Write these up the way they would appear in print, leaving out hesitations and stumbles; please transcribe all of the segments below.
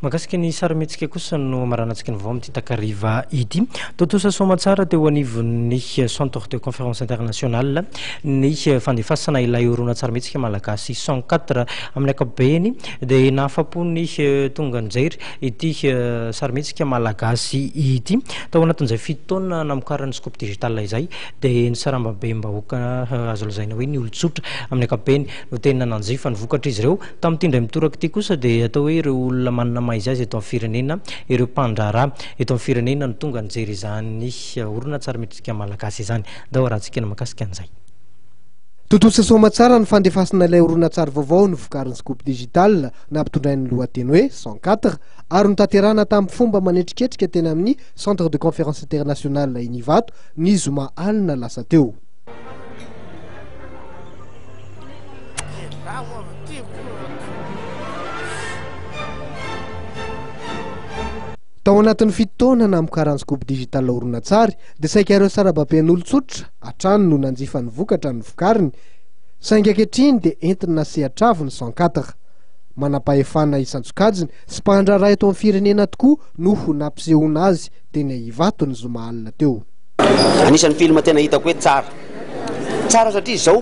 Makasika ny sarimetsika kosa no maranatsika ny vaovao amin'ity takariva ity. Tontosa soamantsara teo anivon'ny centre de conférence internationale ny fandefasana ilay horonan-tsary metsika malagasy 104 amin'ny ankapobeny dia nahafapo-ny tonga anjery ity sarimetsika malagasy ity tao anatin'izay 7 taona namokaran'ny scope digital izay dia ny sarambabem-bahoaka azo lazaina hoe ny olon-tsotra amin'ny ankapobeny no tena nanjifa ny vokatra izy ireo tamin'ity indray mitoraka ity kosa dia atao hoe ireo olona manana izy azy eto amin'ny firenena ireo mpandrara eto amin'ny firenena no tonga nijery izany horonan-tsary metsika malagasy izany dao rahantsika na makasika an'izay. Tontosa soamantsara ny fandefasana ilay horonan-tsary vaovao ny vokarin'ny scope digital nampitondraina lohateny hoe 104 ary notanterahana tamin'ny fomba manetriketrika teny amin'ny centre de conférence internationale Ivato ny zoma alina lasa teo. Tao anatin'ny 7 taona namokaran'ny scope digital horonan-tsary dia saika ireo sarababeny olon-tsotra hatrany no nanjifa ny vokatra ny vokariny saingy ankehitriny dia entina sehatravo ny 104 manam-pahefana isan-tsokajiny sy mpandrara eto amin'ny firenena tokoa noho nampisehoana azy teny Ivato ny zoma alina teo. Anisan'ny filma tena hitako hoe tsara satria izao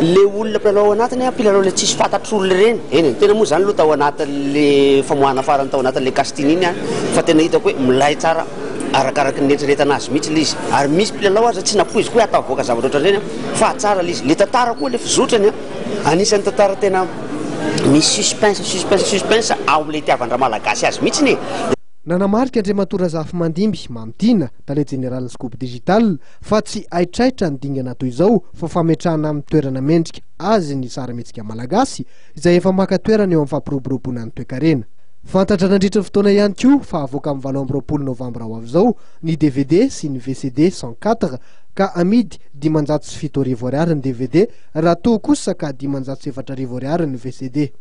le olona mpilalao anatiny mpilalao le tsisy fantatr'olona reny eny tena moa zany aloha tao anatin'le famoahana farany tao anatin'le casting iny fa tena hitako hoe milay tsara arakaraky ny eritreretana azy mihitsy izy ary misy mpilalao azy tsy napoizy koa atao voaka zavatra ohatran'ireny fa tsara izy le tantara koa le fizotrany anisan'ny tantara tena misy suspense ao le itiavan-dra malagasy azy mihitsy ny nanamarika Andriamatora Zafy Mandimby Mamitiana tale général scope digital fa tsy aitraitra ny dingana toy izao fa fametrahana amin'ny toerana mendrika azy ny sarimetsika malagasy izay efa maka toerana eo amin'ny fampiroboroboana ny toe-karena. Fantatra nandritra ny fotoana ihany koa fa avoaka amin'ny 20 novambra ho avy izao ny DVD sy ny VCD 104 ka amidy 507 ariary ny DVD raha toa kosa ka 507 ariary ny VCD.